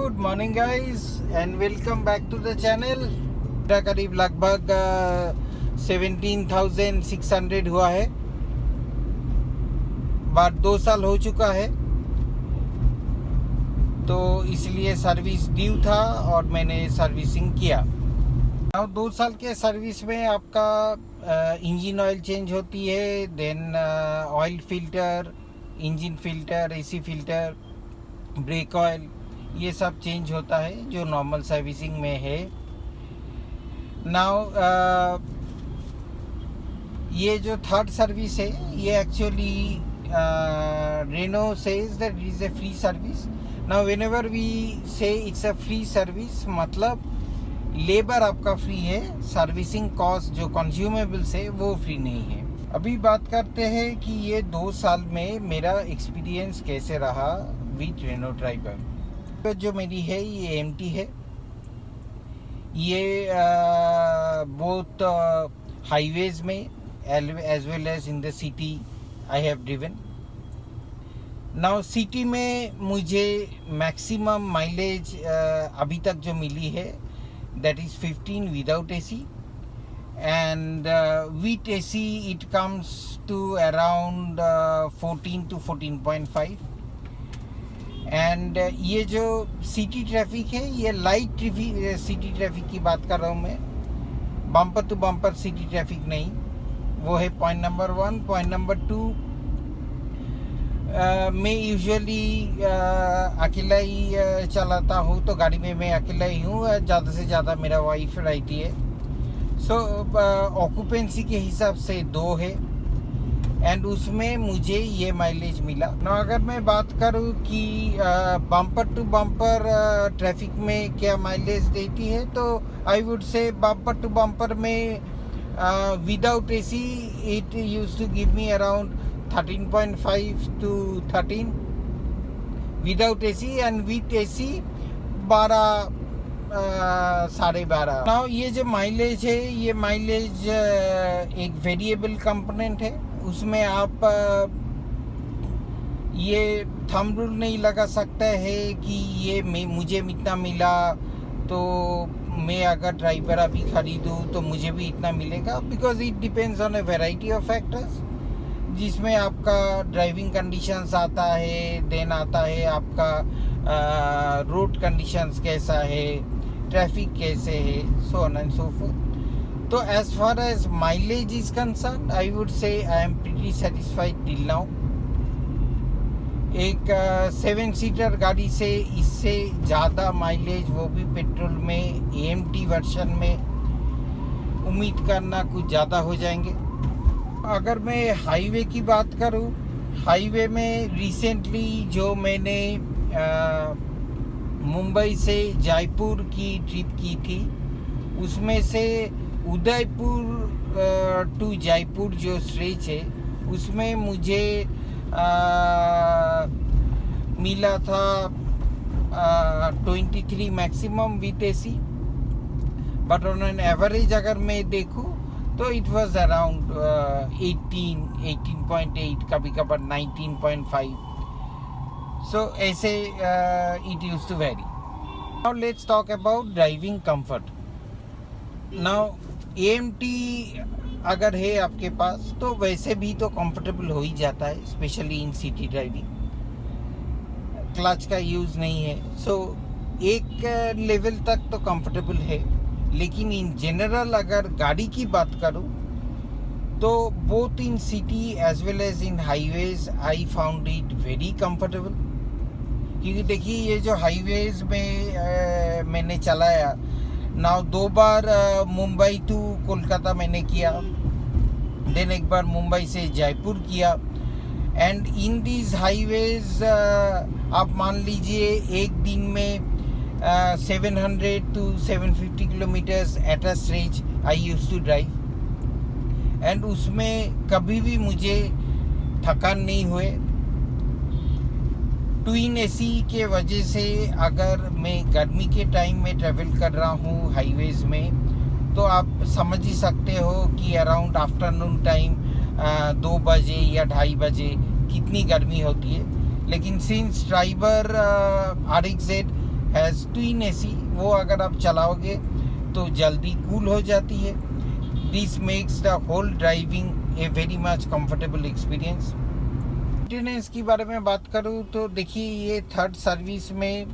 Good morning guys and welcome back to the channel. मेरा करीब लगभग 17,600 हुआ है, बट 2 साल हो चुका है, तो इसलिए सर्विस ड्यू था और मैंने सर्विसिंग किया। और 2 साल के सर्विस में आपका इंजन ऑयल चेंज होती है, then oil filter, engine filter, AC filter, brake oil, ये सब चेंज होता है जो नॉर्मल सर्विसिंग में है। नाउ ये जो थर्ड सर्विस है ये actually Renault says that it is a free service. Now whenever we say it's a free service, मतलब लेबर आपका फ्री है, सर्विसिंग कॉस्ट जो कंज्यूमेबल्स है वो फ्री नहीं है। अभी बात करते हैं कि ये 2 साल में मेरा एक्सपीरियंस कैसे रहा विथ रेनो ट्राइबर। जो मेरी है ये एमटी है, ये बोथ हाईवेज में as well as in the city I have driven. Now city में मुझे मैक्सिमम माइलेज अभी तक जो मिली है that is 15 without AC, and with AC it comes to around 14 to 14.5। and ये जो सिटी ट्रैफिक है ये लाइट सिटी ट्रैफिक की बात कर रहा हूँ मैं, bumper to bumper city traffic नहीं। वो है पॉइंट नंबर 1। पॉइंट नंबर 2, मैं यूजुअली अकेला ही चलाता हूँ, तो गाड़ी में मैं अकेला ही हूँ, ज़्यादा से ज़्यादा मेरा वाइफ रहती है। सो ऑक्यूपेंसी के हिसाब से 2 है एंड उसमें मुझे ये माइलेज मिला ना। अगर मैं बात करूँ कि बम्पर टू बम्पर ट्रैफिक में क्या माइलेज देती है, तो I would say bumper to bumper में without AC it used to give me around 13.5 to 13 without AC, and with AC 12 12.5। Now ये जो माइलेज है ये माइलेज एक वेरिएबल कंपोनेंट है, उसमें आप ये थंब रूल नहीं लगा सकता है कि ये मुझे इतना मिला तो मैं अगर ड्राइवर अभी खरीदूँ तो मुझे भी इतना मिलेगा, because it depends on a variety of factors, जिसमें आपका ड्राइविंग कंडीशंस आता है, देन आता है आपका रोड कंडीशंस कैसा है, ट्रैफिक कैसे है, so on and so forth. तो as far as mileage is concern I would say I am pretty satisfied till now. एक 7 सीटर गाड़ी से इससे ज़्यादा माइलेज, वो भी पेट्रोल में एएमटी वर्जन में, उम्मीद करना कुछ ज़्यादा हो जाएंगे। अगर मैं हाईवे की बात करूं, हाईवे में रिसेंटली जो मैंने मुंबई से जयपुर की ट्रिप की थी, उसमें से उदयपुर टू जयपुर जो स्ट्रेच है उसमें मुझे मिला था 23 maximum with AC, but on an average अगर मैं देखूं तो इट वाज अराउंड 18.8, कभी कभार 19.5। सो ऐसे it used to vary. Now let's talk about driving comfort. Now AMT अगर है आपके पास तो वैसे भी तो कंफर्टेबल हो ही जाता है, specially in city driving. Clutch का यूज़ नहीं है, सो एक लेवल तक तो कंफर्टेबल है, लेकिन इन जनरल अगर गाड़ी की बात करूं तो both in city as well as in highways I found it very comfortable. क्योंकि देखिए ये जो हाईवेज में मैंने चलाया ना, 2 बार मुंबई टू कोलकाता मैंने किया, देन एक बार मुंबई से जयपुर किया, एंड इन दीज हाईवेज आप मान लीजिए एक दिन में 700 to 750 kilometres at a stretch I used to drive, and उसमें कभी भी मुझे थकान नहीं हुए। ट्विन एसी के वजह से अगर मैं गर्मी के टाइम में ट्रैवल कर रहा हूँ हाईवेज में, तो आप समझ ही सकते हो कि अराउंड आफ्टरनून टाइम 2 बजे या 2:30 बजे कितनी गर्मी होती है। लेकिन since driver RXZ has twin AC, वो अगर आप चलाओगे तो जल्दी कूल हो जाती है. This makes the whole driving a very much comfortable experience. Maintenance की बारे में बात करूँ तो देखिए, ये थर्ड सर्विस में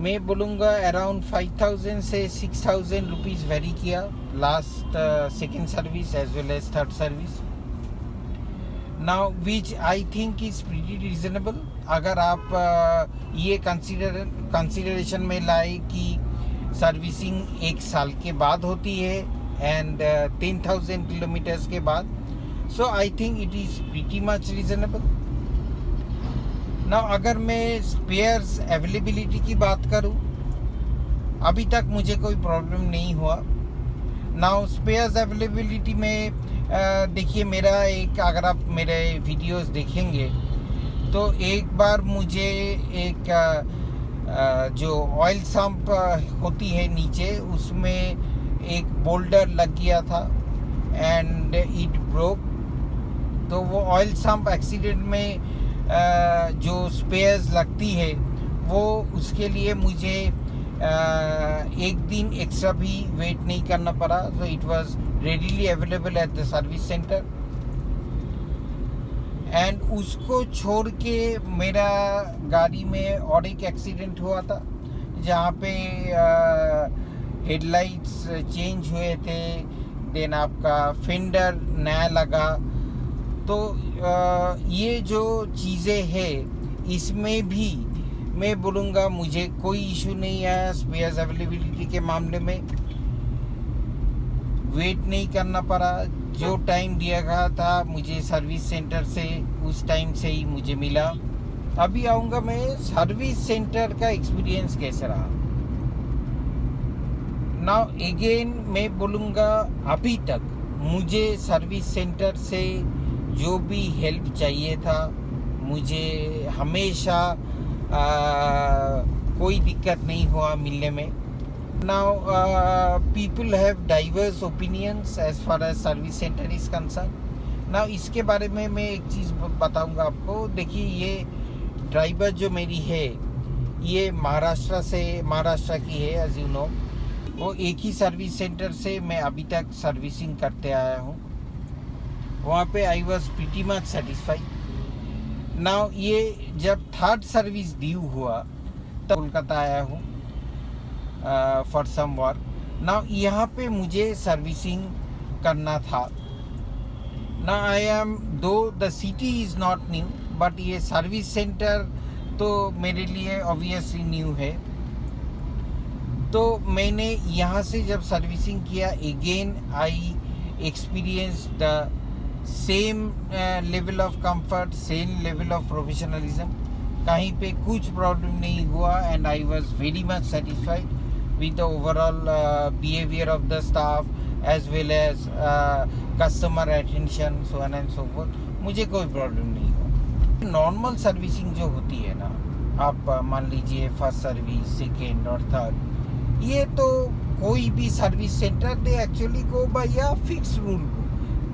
मैं बोलूँगा अराउंड 5,000 से 6,000 रुपीज़ वेरी किया last second service as well as third service. Now which I think is pretty reasonable. अगर आप ये कंसिडरेशन में लाए कि सर्विसिंग 1 साल के बाद होती है एंड 10,000 किलोमीटर्स के बाद, so I think it is pretty much reasonable. Now अगर मैं स्पेयर्स अवेलेबिलिटी की बात करूं, अभी तक मुझे कोई प्रॉब्लम नहीं हुआ. नाउ स्पेयर्स अवेलेबिलिटी में देखिए, मेरा एक, अगर आप मेरे वीडियोस देखेंगे तो एक बार मुझे एक जो ऑयल सम्प होती है नीचे, उसमें एक बोल्डर लग गया था एंड इट ब्रोक. तो वो ऑयल सम्प एक्सीडेंट में जो स्पेयर्स लगती है, वो उसके लिए मुझे 1 दिन एक्स्ट्रा भी वेट नहीं करना पड़ा. So it was readily available at the service centre. And उसको छोड़ के मेरा गाड़ी में और एक एक्सीडेंट हुआ था, जहाँ पे हेडलाइट्स चेंज हुए थे, देन आपका फेंडर नया लगा. तो ये जो चीज़ें हैं, इसमें भी मैं बोलूँगा मुझे कोई इशू नहीं आया. स्पेयर्स अवेलेबिलिटी के मामले में वेट नहीं करना पड़ा. जो टाइम दिया गया था मुझे सर्विस सेंटर से, उस टाइम से ही मुझे मिला. अभी आऊँगा मैं सर्विस सेंटर का एक्सपीरियंस कैसे रहा. नाउ अगेन मैं बोलूँगा, अभी तक मुझे सर्विस सेंटर से जो भी हेल्प चाहिए था, मुझे हमेशा कोई दिक्कत नहीं हुआ मिलने में. Now people have diverse opinions as far as service center is concerned. Now इसके बारे में मैं एक चीज़ बताऊंगा आपको. देखिए, ये ड्राइवर जो मेरी है, ये महाराष्ट्र की है, एज यू नो. वो एक ही सर्विस सेंटर से मैं अभी तक सर्विसिंग करते आया हूँ. वहाँ पे I was pretty much satisfied. Now ये जब थर्ड सर्विस ड्यू हुआ तब कोलकाता आया हूँ फॉर सम वर्क. नाउ यहाँ पे मुझे सर्विसिंग करना था. ना आई एम, दो the city is not new, but ये सर्विस सेंटर तो मेरे लिए ऑब्वियसली न्यू है. तो मैंने यहाँ से जब सर्विसिंग किया, again I experience the same level of comfort, same level of professionalism. कहीं पे कुछ प्रॉब्लम नहीं हुआ and I was very much satisfied with the overall behavior of the staff as well as customer attention, so on and so forth. मुझे कोई problem नहीं हुआ. Normal servicing जो होती है ना, आप मान लीजिए फर्स्ट सर्विस, सेकेंड और थर्ड, ये तो कोई भी service centre they actually go by a fix rule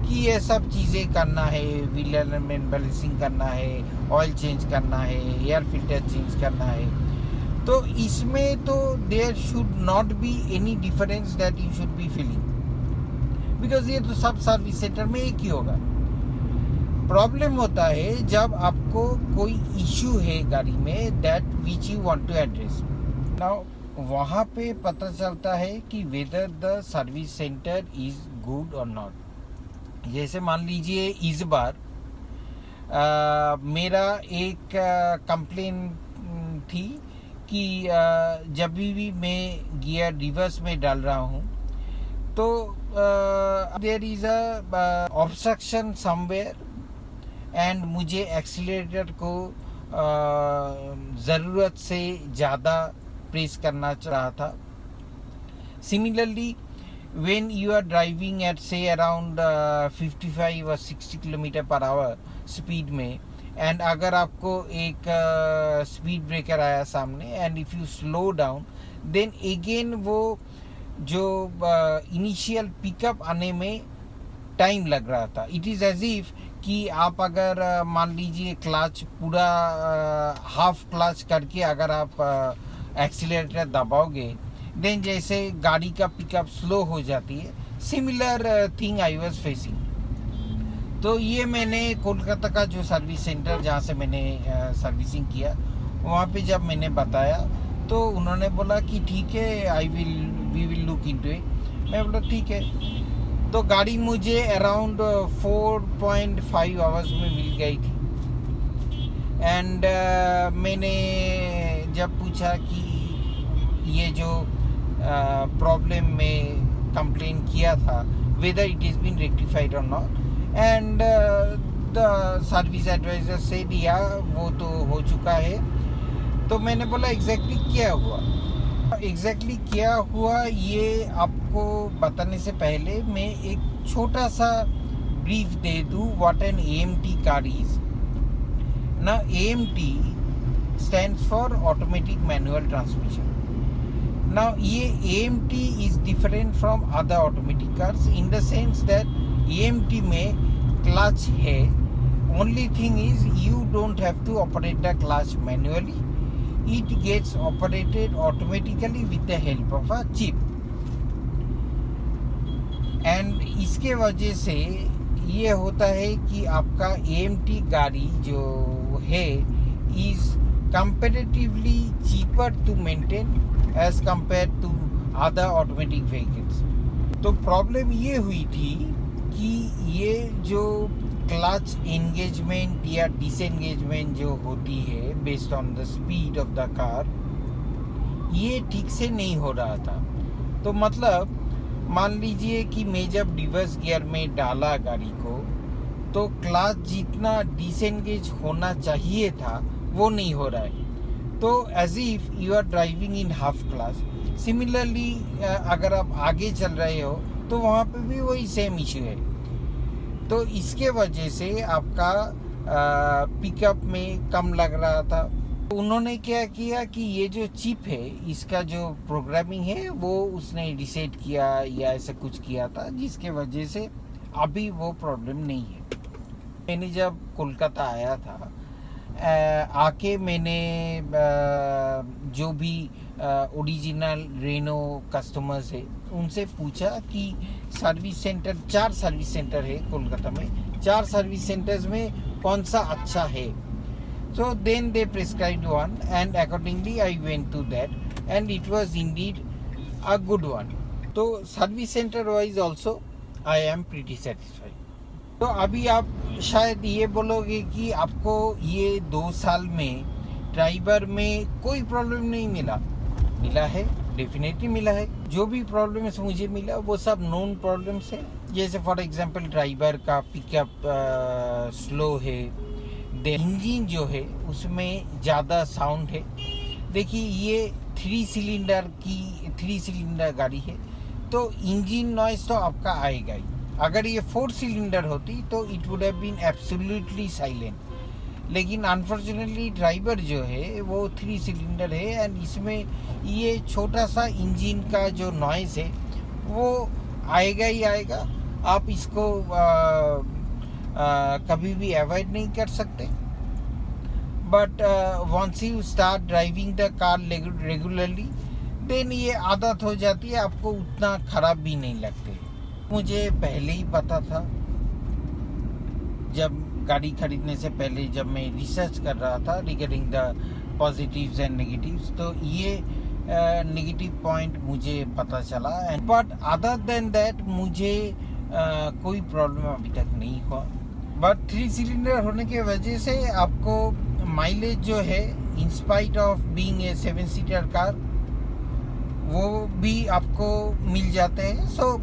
कि ये सब चीज़ें करना है. व्हील एलिमेंट बैलेंसिंग करना है, ऑयल चेंज करना है, एयर फिल्टर चेंज करना है. तो इसमें तो there should not be any difference that you should be feeling, because ये तो सब सर्विस सेंटर में एक ही होगा. प्रॉब्लम होता है जब आपको कोई इशू है गाड़ी में, that which you want to address. Now वहाँ पे पता चलता है कि whether the service centre is good और नॉट. जैसे मान लीजिए इस बार मेरा एक कंप्लेन थी कि जब भी मैं गियर रिवर्स में डाल रहा हूँ तो there is a obstruction somewhere and मुझे एक्सीलरेटर को ज़रूरत से ज़्यादा प्रेस करना चाह रहा था. Similarly when you are driving at say around 55 or 60 kilometre per hour speed में, एंड अगर आपको एक स्पीड ब्रेकर आया सामने and if you slow down, then again वो जो इनिशियल पिकअप आने में टाइम लग रहा था. इट इज़ एज इफ कि आप अगर मान लीजिए क्लच पूरा हाफ क्लच करके अगर आप एक्सीलरेटर दबाओगे देन जैसे गाड़ी का पिकअप स्लो हो जाती है, similar thing I was facing. तो ये मैंने कोलकाता का जो सर्विस सेंटर जहाँ से मैंने सर्विसिंग किया वहाँ पे जब मैंने बताया तो उन्होंने बोला कि ठीक है we will look into it. मैं बोला ठीक है। तो गाड़ी मुझे अराउंड 4.5 आवर्स में मिल गई थी। एंड मैंने जब पूछा कि ये जो प्रॉब्लम में कंप्लेन किया था whether it is been rectified और not, and the service advisor से दिया वो तो हो चुका है। तो मैंने बोला एग्जैक्टली क्या हुआ ये आपको बताने से पहले मैं एक छोटा सा ब्रीफ दे दूँ what an AMT car is. ना AMT stands for automatic manual transmission. Now, AMT is different from other automatic cars in the sense that AMT में clutch है. Only thing is you don't have to operate the clutch manually. It gets operated automatically with the help of a chip. And इसके वजह से ये होता है कि आपका AMT गाड़ी जो है is comparatively cheaper to maintain as compared to other automatic vehicles. तो प्रॉब्लम ये हुई थी कि ये जो क्लच एंगेजमेंट या डिसएंगेजमेंट जो होती है based on the speed of the car, ये ठीक से नहीं हो रहा था। तो मतलब मान लीजिए कि मैं जब रिवर्स गियर में डाला गाड़ी को तो क्लच जितना डिसएंगेज होना चाहिए था वो नहीं हो रहा है। तो as if you are driving in half clutch. Similarly अगर आप आगे चल रहे हो तो वहाँ पे भी वही सेम इशू है। तो इसके वजह से आपका पिकअप में कम लग रहा था। तो उन्होंने क्या किया कि ये जो चिप है इसका जो प्रोग्रामिंग है वो उसने डिसाइड किया या ऐसा कुछ किया था जिसके वजह से अभी वो प्रॉब्लम नहीं है। मैंने जब कोलकाता आया था आके मैंने जो भी ओरिजिनल रेनो कस्टमर्स है उनसे पूछा कि सर्विस सेंटर 4 सर्विस सेंटर है कोलकाता में, 4 सर्विस सेंटर्स में कौन सा अच्छा है। So then they prescribed one and accordingly I went to that and it was indeed a good one. तो service centre wise also I am pretty satisfied. तो अभी आप शायद ये बोलोगे कि आपको ये 2 साल में ड्राइवर में कोई प्रॉब्लम नहीं मिला है। डेफिनेटली मिला है। जो भी प्रॉब्लम्स मुझे मिला वो सब नोन प्रॉब्लम्स है। जैसे फॉर एग्जांपल ड्राइवर का पिकअप स्लो है, इंजन जो है उसमें ज़्यादा साउंड है। देखिए ये 3 सिलेंडर गाड़ी है तो इंजन नॉइस तो आपका आएगा ही। अगर ये 4 सिलेंडर होती तो it would have been absolutely silent, लेकिन अनफॉर्चुनेटली ड्राइवर जो है वो 3 सिलेंडर है एंड इसमें ये छोटा सा इंजन का जो नॉइस है वो आएगा ही आएगा। आप इसको कभी भी अवॉइड नहीं कर सकते। But once you start driving the car regularly then ये आदत हो जाती है, आपको उतना ख़राब भी नहीं लगते। मुझे पहले ही पता था, जब गाड़ी खरीदने से पहले जब मैं रिसर्च कर रहा था regarding the positives and negatives, तो ये नेगेटिव पॉइंट मुझे पता चला। And but other than that मुझे कोई प्रॉब्लम अभी तक नहीं हुआ। बट 3 सिलेंडर होने की वजह से आपको माइलेज जो है in spite of being a 7 seater car वो भी आपको मिल जाते हैं। So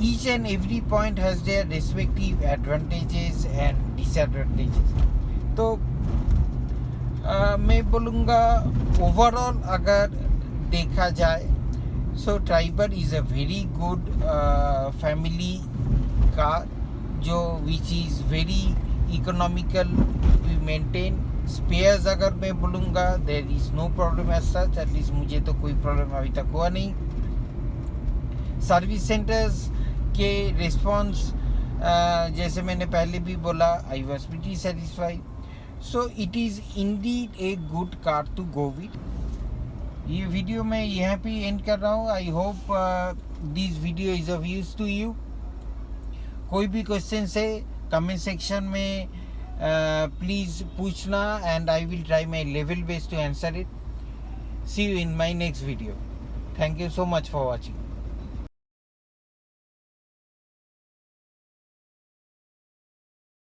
each and every point has their respective advantages and disadvantages. तो मैं बोलूँगा ओवरऑल अगर देखा जाए so Triber is a very good family car जो which is very economical to maintain. Spares अगर मैं बोलूँगा there is no problem as such, at least मुझे तो कोई प्रॉब्लम अभी तक हुआ नहीं। सर्विस सेंटर्स के रिस्पॉन्स जैसे मैंने पहले भी बोला I was pretty satisfied. So it is indeed a good car to go with. ये वीडियो मैं यहाँ पे एंड कर रहा हूँ. I hope this video is of use to you. कोई भी क्वेश्चन है कमेंट सेक्शन में प्लीज़ पूछना, and I will try my level best to answer it. See you in my next video. Thank you so much for watching.